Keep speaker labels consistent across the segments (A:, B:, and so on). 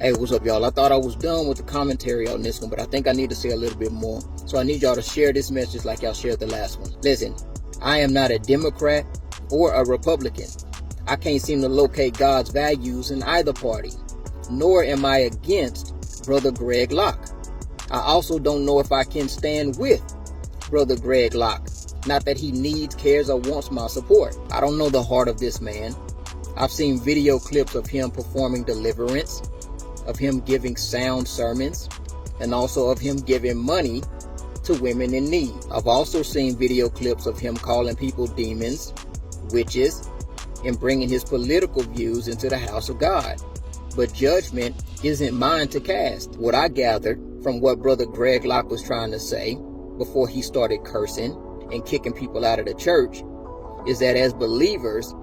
A: Hey, what's up, y'all? I thought I was done with the commentary on this one, but I think I need to say a little bit more. So I need y'all to share this message like y'all shared the last one. Listen, I am not a Democrat or a Republican. I can't seem to locate God's values in either party, nor am I against Brother Greg Locke. I also don't know if I can stand with Brother Greg Locke. Not that he needs, cares, or wants my support. I don't know the heart of this man. I've seen video clips of him performing deliverance, of him giving sound sermons, and also of him giving money to women in need. I've also seen video clips of him calling people demons, witches, and bringing his political views into the house of God. But judgment isn't mine to cast. What I gathered from what Brother Greg Locke was trying to say before he started cursing and kicking people out of the church is that as believers,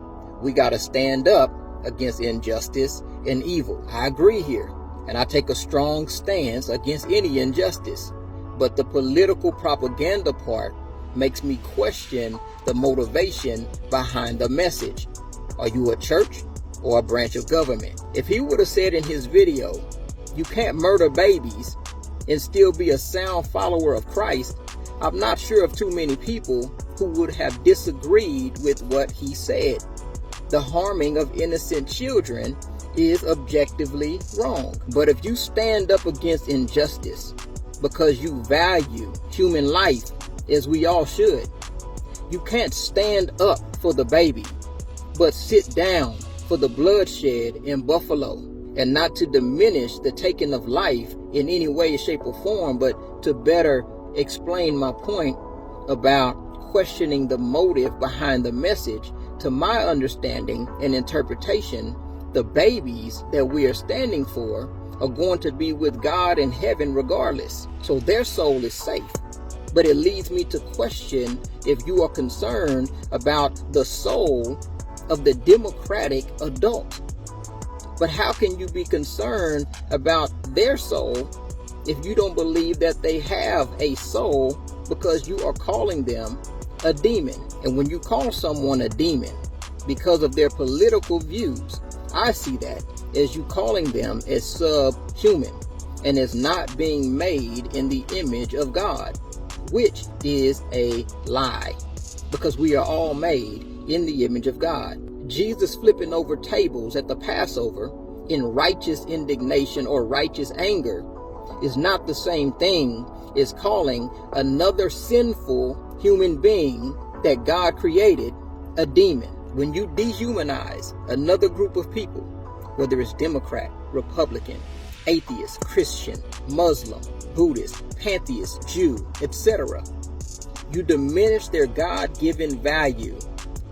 A: we got to stand up against injustice and evil. I agree here, and I take a strong stance against any injustice. But the political propaganda part makes me question the motivation behind the message. Are you a church or a branch of government? If he would have said in his video, you can't murder babies and still be a sound follower of Christ, I'm not sure of too many people who would have disagreed with what he said. The harming of innocent children is objectively wrong. But if you stand up against injustice because you value human life, as we all should, you can't stand up for the baby, but sit down for the bloodshed in Buffalo. And not to diminish the taking of life in any way, shape, or form, but to better explain my point about questioning the motive behind the message. To my understanding and interpretation, the babies that we are standing for are going to be with God in heaven regardless. So their soul is safe. But it leads me to question if you are concerned about the soul of the democratic adult. But how can you be concerned about their soul if you don't believe that they have a soul, because you are calling them a demon? And when you call someone a demon because of their political views, I see that as you calling them as subhuman and as not being made in the image of God, which is a lie, because we are all made in the image of God. Jesus flipping over tables at the Passover in righteous indignation or righteous anger is not the same thing as calling another sinful human being that God created a demon. When you dehumanize another group of people, whether it's Democrat, Republican, atheist, Christian, Muslim, Buddhist, pantheist, Jew, etc., you diminish their God-given value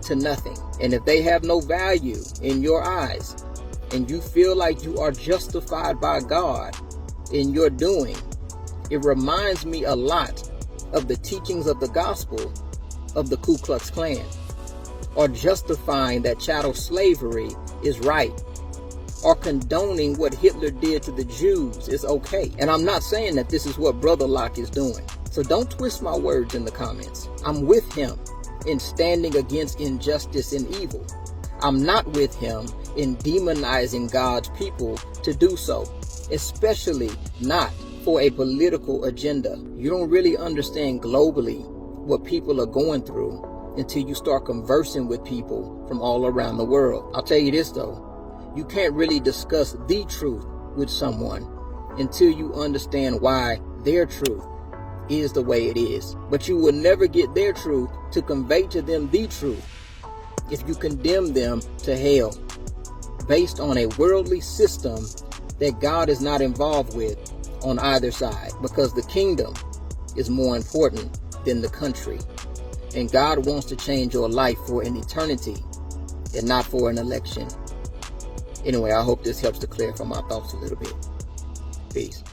A: to nothing. And if they have no value in your eyes, and you feel like you are justified by God in your doing, it reminds me a lot of the teachings of the gospel of the Ku Klux Klan, or justifying that chattel slavery is right, or condoning what Hitler did to the Jews is okay. And I'm not saying that this is what Brother Locke is doing. So don't twist my words in the comments. I'm with him in standing against injustice and evil. I'm not with him in demonizing God's people to do so, especially not for a political agenda. You don't really understand globally what people are going through until you start conversing with people from all around the world. I'll tell you this though, you can't really discuss the truth with someone until you understand why their truth is the way it is. But you will never get their truth to convey to them the truth if you condemn them to hell based on a worldly system that God is not involved with on either side, because the kingdom is more important than the country. And God wants to change your life for an eternity and not for an election. Anyway, I hope this helps to clarify my thoughts a little bit. Peace.